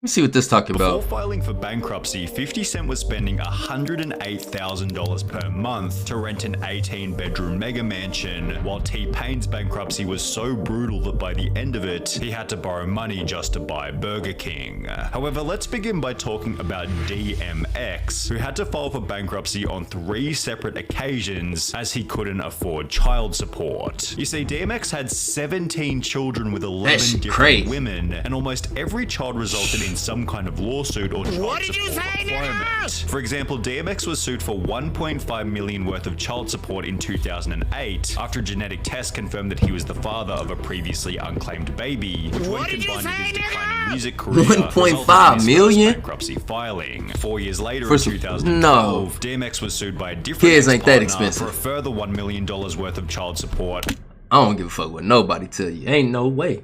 Let's see what this talking Before about. filing for bankruptcy, 50 Cent was spending $108,000 per month to rent an 18-bedroom mega mansion, while T-Pain's bankruptcy was so brutal that by the end of it, he had to borrow money just to buy Burger King. However, let's begin by talking about DMX, who had to file for bankruptcy on 3 separate occasions as he couldn't afford child support. You see, DMX had 17 children with 11 different women, and almost every child resulted in some kind of lawsuit or child support requirement. For example, DMX was sued for $1.5 million worth of child support in 2008 after a genetic test confirmed that he was the father of a previously unclaimed baby, which when combined with his declining music career, $1.5 million bankruptcy filing. 4 years later, in 2012, DMX was sued by a different kids ain't that expensive for a further $1 million worth of child support. I don't give a fuck what nobody tell you. Ain't no way.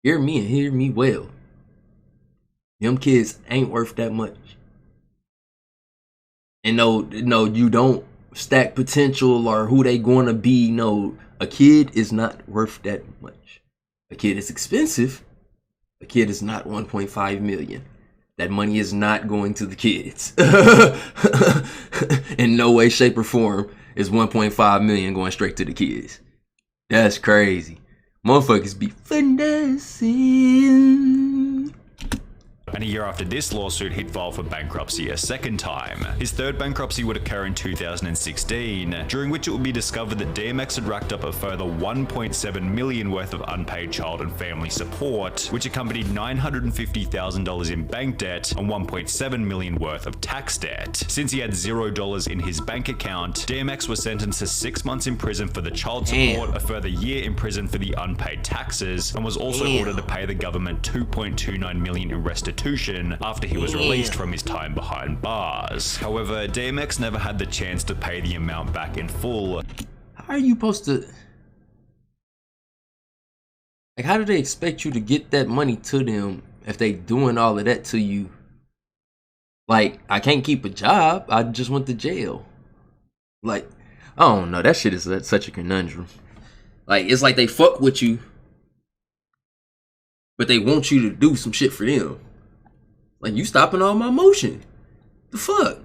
Hear me and hear me well. Them kids ain't worth that much. And no, you don't stack potential or who they gonna be. No, a kid is not worth that much. A kid is expensive. A kid is not 1.5 million. That money is not going to the kids. In no way, shape, or form is 1.5 million going straight to the kids. That's crazy. Motherfuckers be finessing. And a year after this lawsuit, he'd file for bankruptcy a second time. His third bankruptcy would occur in 2016, during which it would be discovered that DMX had racked up a further $1.7 million worth of unpaid child and family support, which accompanied $950,000 in bank debt and $1.7 million worth of tax debt. Since he had $0 in his bank account, DMX was sentenced to 6 months in prison for the child support, a further year in prison for the unpaid taxes, and was also ordered to pay the government $2.29 million in restitution after he was released from his time behind bars. However, DMX never had the chance to pay the amount back in full. How are you supposed to... Like, how do they expect you to get that money to them if they doing all of that to you? Like, I can't keep a job. I just went to jail. Like, I don't know. That shit is such a conundrum. Like, it's like they fuck with you, but they want you to do some shit for them. Like, you stopping all my motion. The fuck?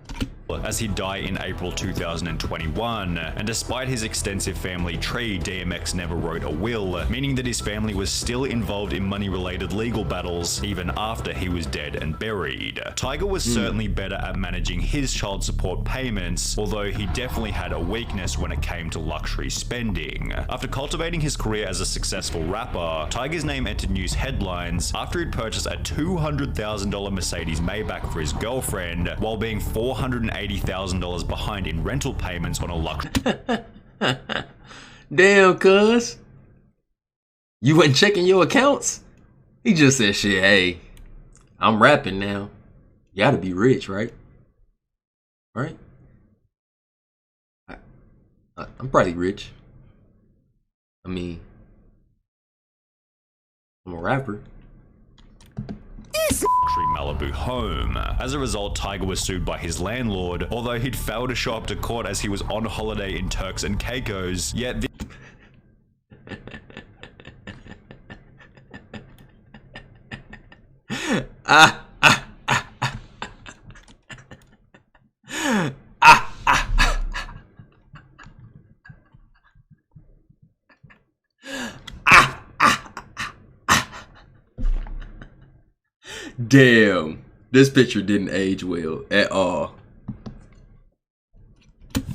As he'd die in April 2021, and despite his extensive family tree, DMX never wrote a will, meaning that his family was still involved in money-related legal battles even after he was dead and buried. Tiger was certainly better at managing his child support payments, although he definitely had a weakness when it came to luxury spending. After cultivating his career as a successful rapper, Tiger's name entered news headlines after he'd purchased a $200,000 Mercedes Maybach for his girlfriend, while being $480,000 behind in rental payments on a luxury. Damn, cuz. You wasn't checking your accounts? He just said, shit, hey, I'm rapping now. You gotta be rich, right? Right? I'm probably rich. I mean, I'm a rapper. Luxury Malibu home. As a result, Tiger was sued by his landlord, although he'd failed to show up to court as he was on holiday in Turks and Caicos, yet Damn, this picture didn't age well at all.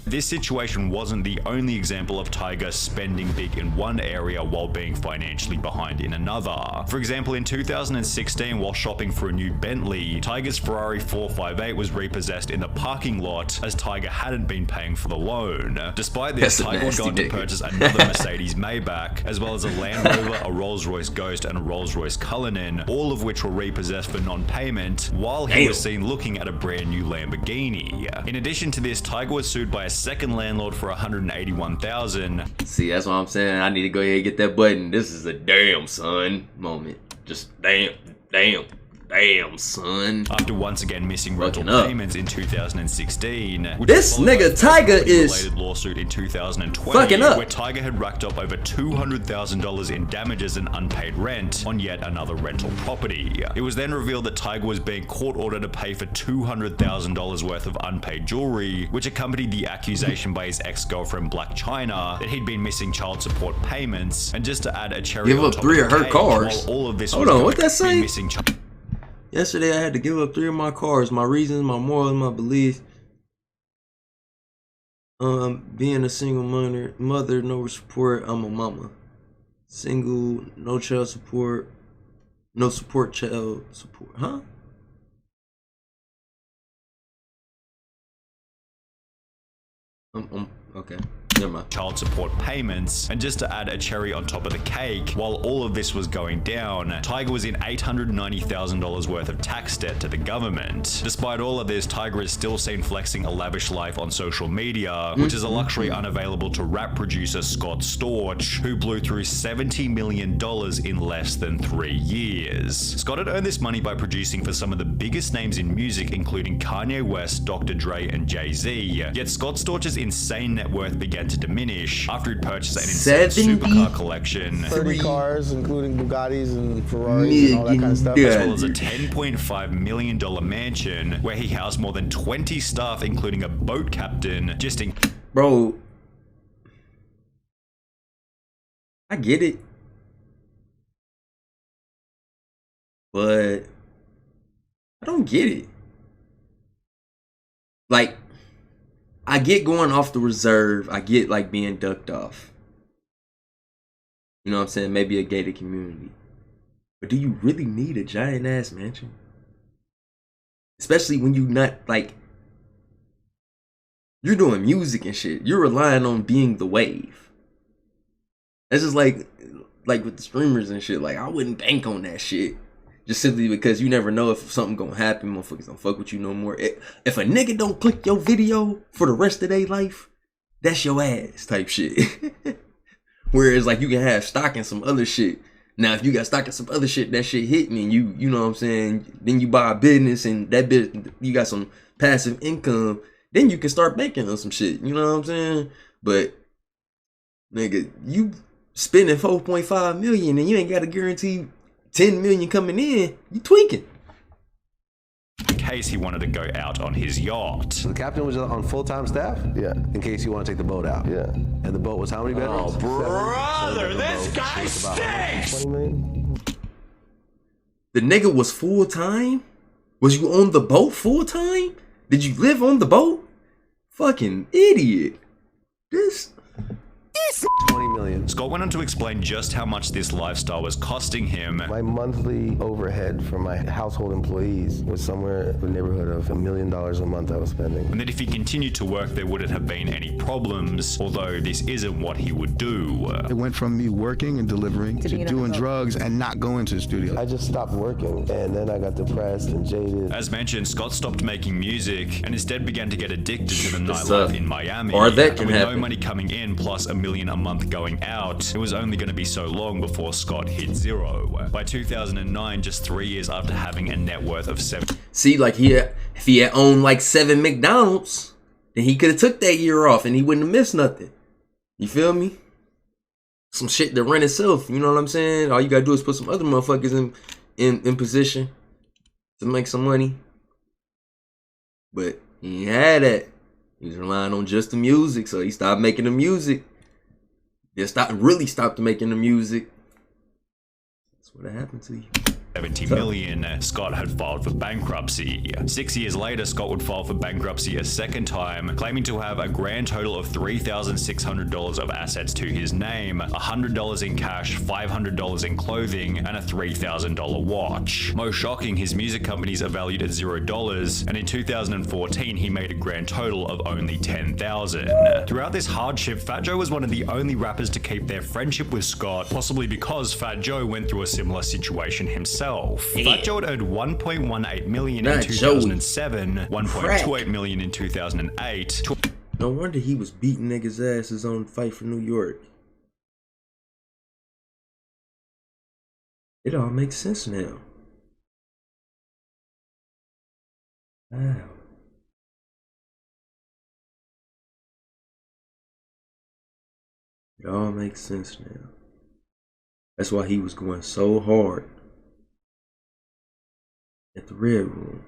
This situation wasn't the only example of Tiger spending big in one area while being financially behind in another. For example, in 2016, while shopping for a new Bentley, Tiger's Ferrari 458 was repossessed in the parking lot as Tiger hadn't been paying for the loan. Despite this, Tiger would go on to purchase another Mercedes Maybach, as well as a Land Rover, a Rolls-Royce Ghost, and a Rolls-Royce Cullinan, all of which were repossessed for non-payment, while he was seen looking at a brand new Lamborghini. In addition to this, Tiger was sued by a second landlord for $181,000. See, that's what I'm saying. I need to go ahead and get that button. This is a damn son moment. Just damn. Damn, son. After once again missing rental payments in 2016, which this nigga Tiger is lawsuit in 2020, fucking up. where Tiger had racked up over $200,000 in damages and unpaid rent on yet another rental property. It was then revealed that Tiger was being court-ordered to pay for $200,000 worth of unpaid jewelry, which accompanied the accusation by his ex-girlfriend Black China that he'd been missing child support payments. And just to add a cherry on top of the cake, while all of this Hold on, what that say? Yesterday I had to give up 3 of my cars. My reasons, my morals, my beliefs. Being a single mother, no support. I'm a mama. Single, no child support. No support, child support. Huh? Okay. Never mind. Child support payments, and just to add a cherry on top of the cake, while all of this was going down, Tiger was in $890,000 worth of tax debt to the government. Despite all of this, Tiger is still seen flexing a lavish life on social media, which is a luxury unavailable to rap producer Scott Storch, who blew through $70 million in less than 3 years. Scott had earned this money by producing for some of the biggest names in music, including Kanye West, Dr. Dre, and Jay-Z. Yet Scott Storch's insane net worth began to diminish after he'd purchased an insane supercar collection, 30 cars, including Bugattis and Ferraris and all that kind of stuff, as well as a $10.5 million mansion where he housed more than 20 staff, including a boat captain. Bro, I get it, but I don't get it. Like, I get going off the reserve. I get like being ducked off. You know what I'm saying? Maybe a gated community. But do you really need a giant ass mansion? Especially when you not like, you're doing music and shit. You're relying on being the wave. That's just like with the streamers and shit. Like, I wouldn't bank on that shit. Just simply because you never know if something gonna happen. Motherfuckers don't fuck with you no more. If a nigga don't click your video for the rest of their life, that's your ass type shit. Whereas like you can have stock in some other shit. Now if you got stock in some other shit, that shit hitting and you know what I'm saying, then you buy a business and that bit you got some passive income, then you can start banking on some shit. You know what I'm saying? But nigga, you spending 4.5 million and you ain't got a guarantee 10 million coming in, you tweaking. In case he wanted to go out on his yacht. So the captain was on full-time staff? Yeah. In case you want to take the boat out? Yeah. And the boat was how many bedrooms? Oh, brother, this guy stinks! 20 million? The nigga was full-time? Was you on the boat full-time? Did you live on the boat? Fucking idiot. This 20 million. Scott went on to explain just how much this lifestyle was costing him. My monthly overhead for my household employees was somewhere in the neighborhood of $1 million a month I was spending. And that if he continued to work, there wouldn't have been any problems, although this isn't what he would do. It went from me working and delivering to doing drugs and not going to the studio. I just stopped working and then I got depressed and jaded. As mentioned, Scott stopped making music and instead began to get addicted to the nightlife in Miami. Or that can with happen. No money coming in plus $1 million a month going out, it was only going to be so long before Scott hit zero. By 2009, just 3 years after having a net worth of $7. See, like if he had owned like 7 McDonald's, then he could have took that year off and he wouldn't have missed nothing. You feel me? Some shit that run itself. You know what I'm saying? All you gotta do is put some other motherfuckers in position to make some money. But he ain't had that. He was relying on just the music, so he stopped making the music. Just stopped making the music. That's what happened to you. 70 million, Scott had filed for bankruptcy. 6 years later, Scott would file for bankruptcy a second time, claiming to have a grand total of $3,600 of assets to his name, $100 in cash, $500 in clothing, and a $3,000 watch. Most shocking, his music companies are valued at $0, and in 2014, he made a grand total of only $10,000. Throughout this hardship, Fat Joe was one of the only rappers to keep their friendship with Scott, possibly because Fat Joe went through a similar situation himself. Fat Joe had earned $1.18 million in 2007, $1.28 million in 2008. No wonder he was beating niggas' asses on Fight for New York. It all makes sense now. Wow. It all makes sense now. That's why he was going so hard at the Red Room.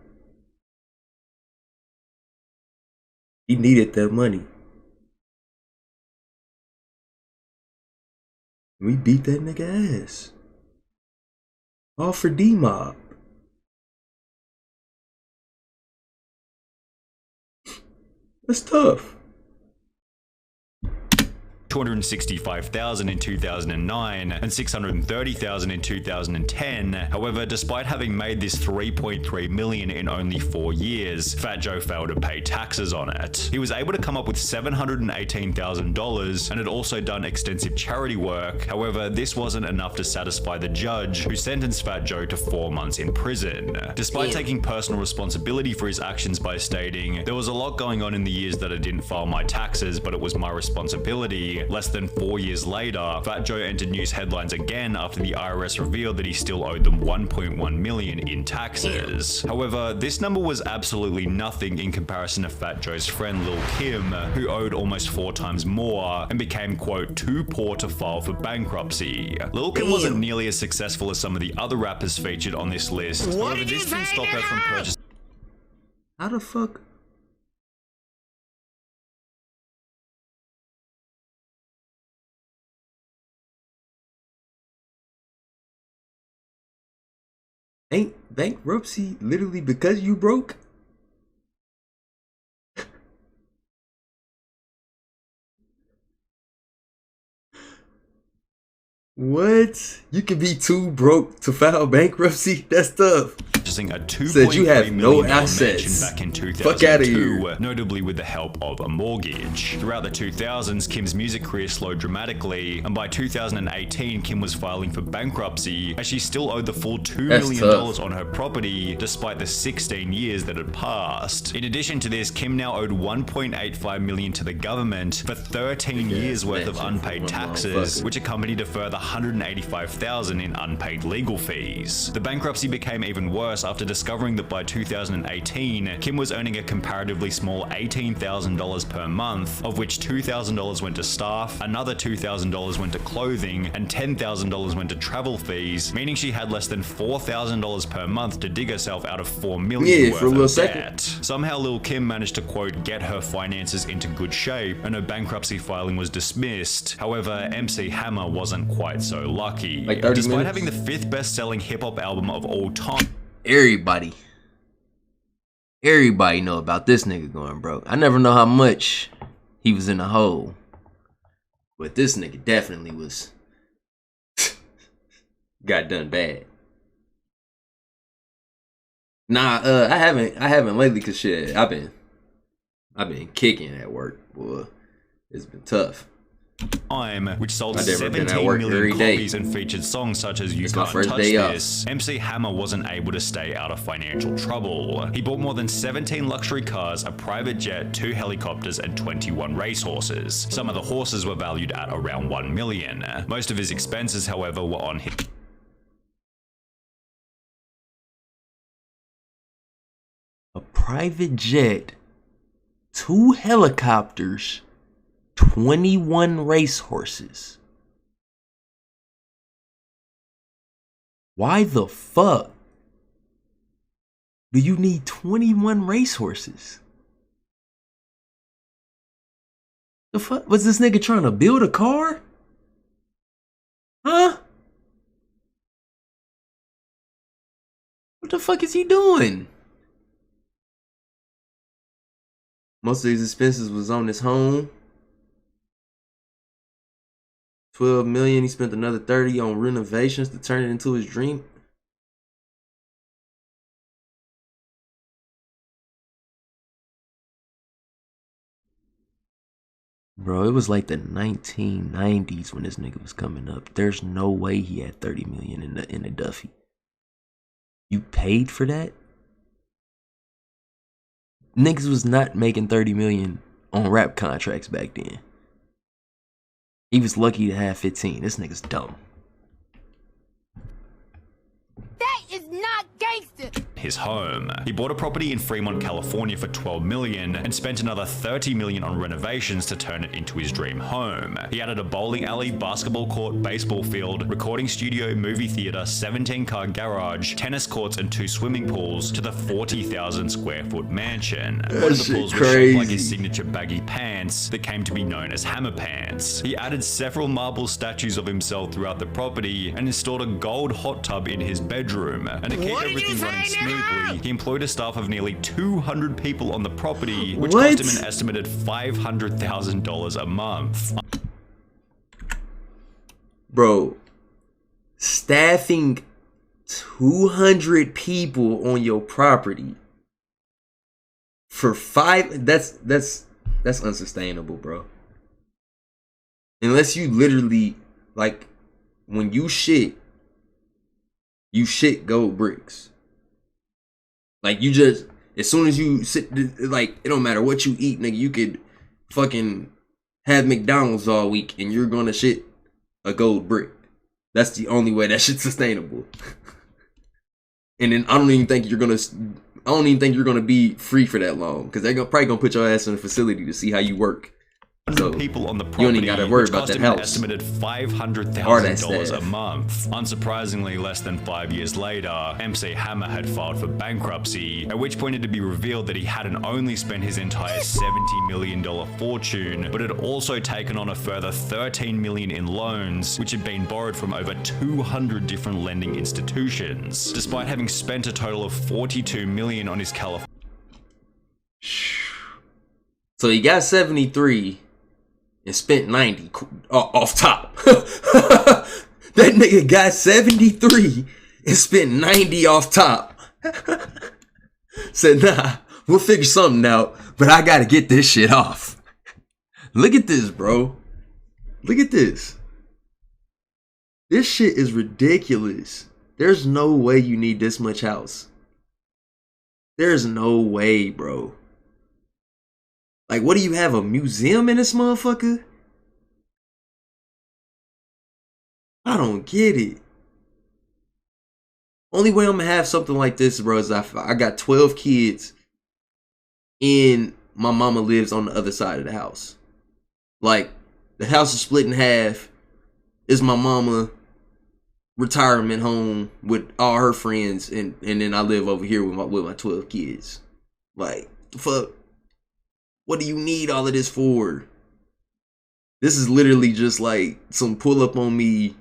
He needed that money. We beat that nigga ass. All for D-Mob. That's tough. 265,000 in 2009 and 630,000 in 2010. However, despite having made this 3.3 million in only 4 years, Fat Joe failed to pay taxes on it. He was able to come up with $718,000 and had also done extensive charity work. However, this wasn't enough to satisfy the judge, who sentenced Fat Joe to 4 months in prison. Despite taking personal responsibility for his actions by stating, "There was a lot going on in the years that I didn't file my taxes, but it was my responsibility." Less than 4 years later, Fat Joe entered news headlines again after the IRS revealed that he still owed them 1.1 million in taxes. However, this number was absolutely nothing in comparison to Fat Joe's friend Lil Kim, who owed almost 4 times more and became, quote, too poor to file for bankruptcy. Lil Kim wasn't nearly as successful as some of the other rappers featured on this list. However, this didn't stop her from purchasing. How the fuck? Ain't bankruptcy literally because you broke? What? You can be too broke to file bankruptcy? That's tough. A Said you have $2.3 no million assets. back in Fuck outta 2002, here. notably with the help of a mortgage. Throughout the 2000s, Kim's music career slowed dramatically, and by 2018, Kim was filing for bankruptcy as she still owed the full $2 That's million tough. on her property, despite the 16 years that had passed. In addition to this, Kim now owed $1.85 million to the government for 13 years worth of unpaid taxes, which accompanied a further $185,000 in unpaid legal fees. The bankruptcy became even worse after discovering that by 2018, Kim was earning a comparatively small $18,000 per month, of which $2,000 went to staff, another $2,000 went to clothing, and $10,000 went to travel fees, meaning she had less than $4,000 per month to dig herself out of $4 million Yeah, for a little worth of second. debt. Somehow Lil Kim managed to, quote, get her finances into good shape, and her bankruptcy filing was dismissed. However, MC Hammer wasn't quite so lucky. Like 30 Despite minutes? having the 5th best-selling hip-hop album of all time, Everybody know about this nigga going broke. I never know how much he was in the hole, but this nigga definitely was got done bad. Nah, I haven't lately, cause shit, I've been kicking at work, boy. It's been tough. which sold I've never been at 17 work million every day. copies and featured songs such as You It's my Can't first Touch day off. This, MC Hammer wasn't able to stay out of financial trouble. He bought more than 17 luxury cars, a private jet, 2 helicopters, and 21 racehorses. Some of the horses were valued at around $1 million. Most of his expenses, however, were on his A private jet, 2 helicopters, 21 racehorses. Why the fuck do you need 21 racehorses? The fuck? Was this nigga trying to build a car? Huh? What the fuck is he doing? Most of his expenses was on his home. 12 million. He spent another 30 on renovations to turn it into his dream. Bro, it was like the 1990s when this nigga was coming up. There's no way he had 30 million in a Duffy. You paid for that? Niggas was not making 30 million on rap contracts back then. He was lucky to have 15. This nigga's dumb. That is not gangster. his home. He bought a property in Fremont, California for $12 million and spent another $30 million on renovations to turn it into his dream home. He added a bowling alley, basketball court, baseball field, recording studio, movie theater, 17-car garage, tennis courts, and 2 swimming pools to the 40,000 square foot mansion. One of the pools was shaped like his signature baggy pants that came to be known as hammer pants. He added several marble statues of himself throughout the property and installed a gold hot tub in his bedroom. And to keep everything running smoothly, he employed a staff of nearly 200 people on the property, which cost him an estimated $500,000 a month. Bro, staffing 200 people on your property for that's unsustainable, bro. Unless you literally, like, when you shit gold bricks. Like, you just, as soon as you sit, like, it don't matter what you eat, nigga, you could fucking have McDonald's all week and you're gonna shit a gold brick. That's the only way that shit's sustainable. And then I don't even think you're gonna be free for that long, because they're probably gonna put your ass in a facility to see how you work. So people on the property, you don't even gotta worry about that house. An estimated $500,000 a month. Unsurprisingly, less than 5 years later, MC Hammer had filed for bankruptcy, at which point it would be revealed that he hadn't only spent his entire $70 million fortune, but had also taken on a further $13 million in loans, which had been borrowed from over 200 different lending institutions. Despite having spent a total of $42 million on his California. So he got 73 and spent 90 off top. That nigga got 73 and spent 90 off top. Said, nah, we'll figure something out, but I gotta get this shit off. Look at this, bro. Look at this. This shit is ridiculous. There's no way you need this much house. There's no way, bro. Like, what do you have, a museum in this motherfucker? I don't get it. Only way I'm gonna have something like this, bro, is I got 12 kids and my mama lives on the other side of the house. Like, the house is split in half. Is my mama retirement home with all her friends, and then I live over here with my 12 kids. Like, the fuck? What do you need all of this for? This is literally just like some pull up on me.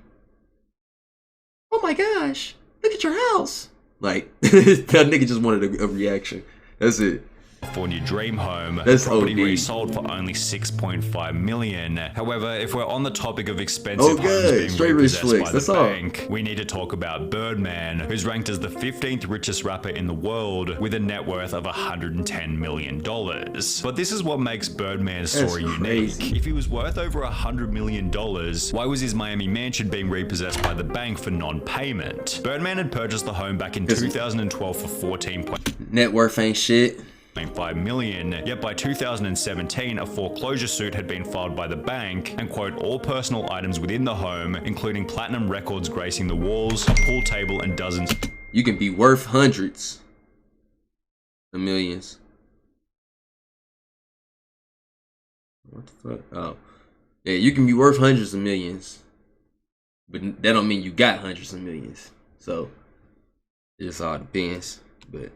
Oh my gosh, look at your house. Like, that nigga just wanted a reaction. That's it. California dream home, That's the property OD. resold for only $6.5 million. However, if we're on the topic of expensive homes good. being Straight repossessed rich flicks. by That's the all. bank, we need to talk about Birdman, who's ranked as the 15th richest rapper in the world with a net worth of $110 million. But this is what makes Birdman's story unique. If he was worth over $100 million, why was his Miami mansion being repossessed by the bank for non-payment? Birdman had purchased the home back in 2012 for $14.5 Net worth ain't shit. million, yet by 2017 a foreclosure suit had been filed by the bank, and quote, all personal items within the home, including platinum records gracing the walls, a pool table, and dozens. You can be worth hundreds of millions. What the fuck? Oh, yeah, you can be worth hundreds of millions, but that don't mean you got hundreds of millions. So it just all depends. But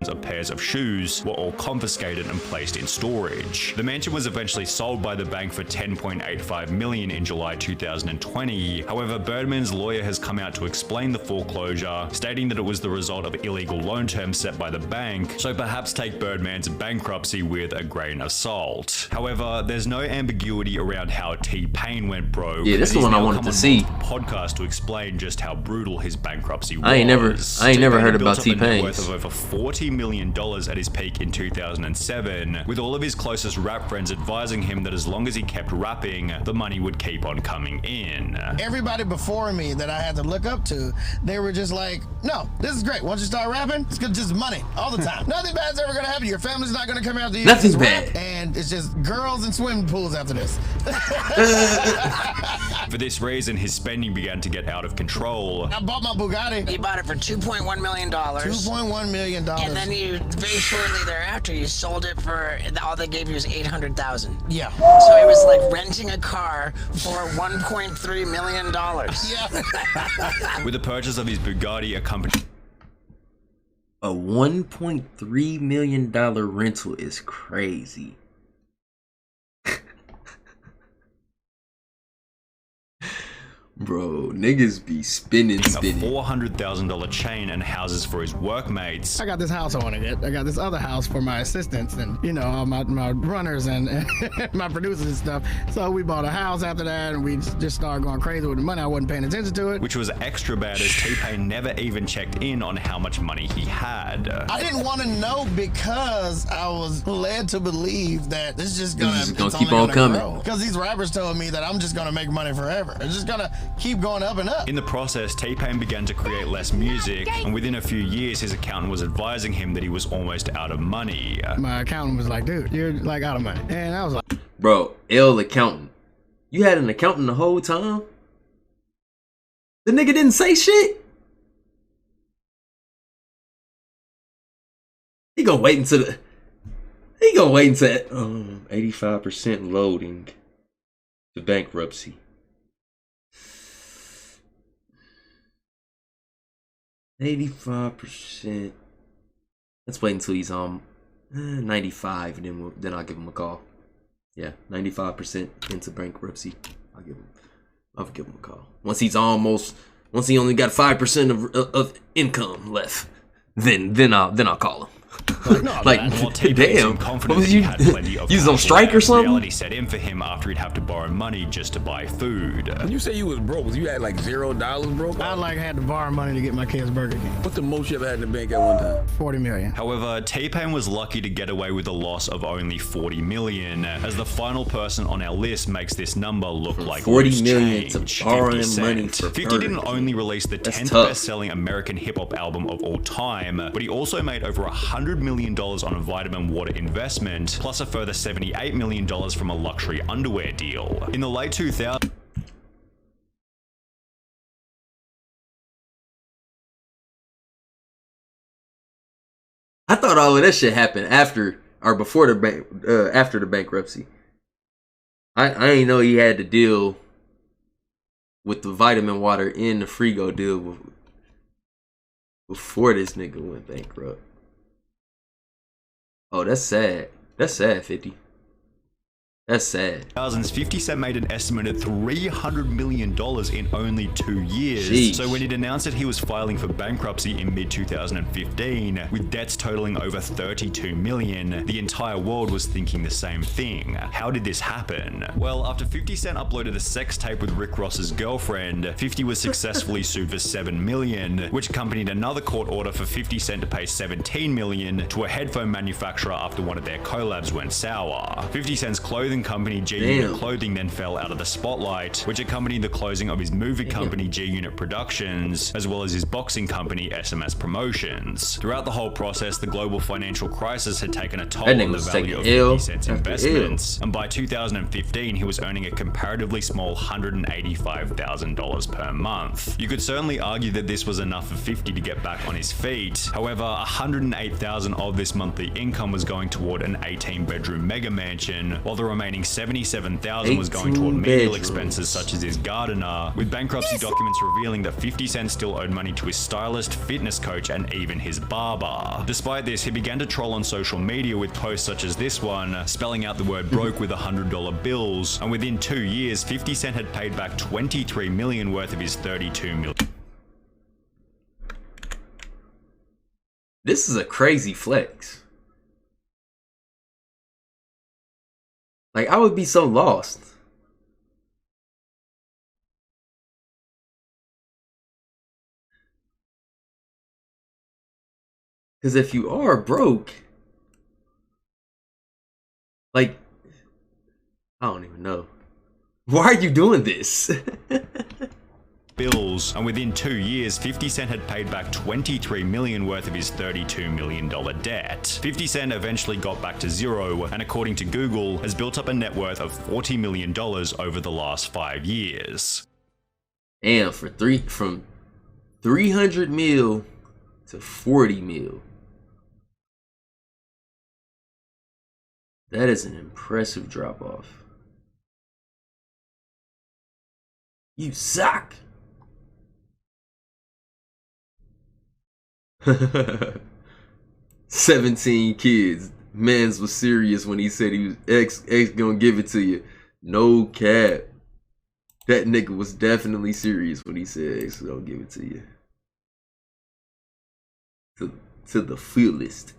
of pairs of shoes were all confiscated and placed in storage. The mansion was eventually sold by the bank for $10.85 million in July 2020. However, Birdman's lawyer has come out to explain the foreclosure, stating that it was the result of illegal loan terms set by the bank, so perhaps take Birdman's bankruptcy with a grain of salt. However, there's no ambiguity around how T-Pain went broke. yeah, this is the one I wanted to see. Podcast to explain just how brutal his bankruptcy was. I ain't never heard about T-Pain. Worth of over $40 million at his peak in 2007, with all of his closest rap friends advising him that as long as he kept rapping, the money would keep on coming in. Everybody before me that I had to look up to, they were just like, no, this is great. Once you start rapping, it's just money all the time. Nothing bad's ever gonna happen. Your family's not gonna come after you. Nothing's Just rap, bad. and it's just girls and swimming pools after this. For this reason, his spending began to get out of control. I bought my Bugatti. He bought it for $2.1 million. $2.1 million. And then you, very shortly thereafter, you sold it for, all they gave you was $800,000. Yeah. So it was like renting a car for $1.3 million. Yeah. With the purchase of his Bugatti, a company... A $1.3 million rental is crazy. Bro, niggas be spinning. A $400,000 chain and houses for his workmates. I got this house I want to get. I got this other house for my assistants and, you know, all my runners and my producers and stuff. So we bought a house after that and we just started going crazy with the money. I wasn't paying attention to it. Which was extra bad as T-Pain never even checked in on how much money he had. I didn't want to know because I was led to believe that this is just gonna keep on coming. Because these rappers told me that I'm just gonna make money forever. It's just gonna keep going up and up. In the process, T-Pain began to create less music, and within a few years, his accountant was advising him that he was almost out of money. My accountant was like, dude, you're like out of money. And I was like, bro, L accountant. You had an accountant the whole time? The nigga didn't say shit? He gonna wait until 85% loading to bankruptcy. $85%. Let's wait until he's 95, and then I'll give him a call. Yeah, 95% into bankruptcy. I'll give him a call. Once he only got 5% of income left, then I'll call him. Like, damn, what was you on strike or something? Reality set in for him after he'd have to borrow money just to buy food. When you say you was broke, was you had like $0 broke? I had to borrow money to get my kids Burger King. What's the most you ever had in the bank at one time? 40 million. However, T-Pain was lucky to get away with a loss of only 40 million, as the final person on our list makes this number look like 40 million change, to borrowing 50 money Cent. for 50 didn't Burger only King. release the That's 10th tough. best-selling American hip-hop album of all time, but he also made over $100 million on a vitamin water investment, plus a further $78 million from a luxury underwear deal. In the late 2000s, I thought all of that shit happened after or before after the bankruptcy. I didn't know he had to deal with the vitamin water in the Frigo deal before this nigga went bankrupt. Oh, that's sad. That's sad, 50. That's sad. 50 Cent made an estimated $300 million in only 2 years. Jeez. So when he'd announced that he was filing for bankruptcy in mid-2015, with debts totaling over $32 million, the entire world was thinking the same thing. How did this happen? Well, after 50 Cent uploaded a sex tape with Rick Ross's girlfriend, 50 was successfully sued for $7 million, which accompanied another court order for 50 Cent to pay $17 million to a headphone manufacturer after one of their collabs went sour. 50 Cent's clothing company G-Unit Clothing then fell out of the spotlight, which accompanied the closing of his movie company G-Unit Productions, as well as his boxing company SMS Promotions. Throughout the whole process, the global financial crisis had taken a toll on the value of 50 Cent's investments, and by 2015 he was earning a comparatively small $185,000 per month. You could certainly argue that this was enough for 50 to get back on his feet. However, $108,000 of this monthly income was going toward an 18-bedroom mega mansion, while the remaining $77,000 was going toward menial expenses such as his gardener, with bankruptcy documents revealing that 50 Cent still owed money to his stylist, fitness coach, and even his barber. Despite this, he began to troll on social media with posts such as this one, spelling out the word broke with $100 bills, and within 2 years, 50 Cent had paid back $23 million worth of his $32 million. This is a crazy flex. Like, I would be so lost. Because if you are broke, like, I don't even know. Why are you doing this? bills, and within 2 years, 50 Cent had paid back $23 million worth of his $32 million debt. 50 Cent eventually got back to zero, and according to Google, has built up a net worth of $40 million over the last 5 years. And from 300 mil to 40 mil. That is an impressive drop off. You suck. 17 kids. Mans was serious when he said he was X gonna give it to you. No cap. That nigga was definitely serious when he said X gonna give it to you. To the fullest.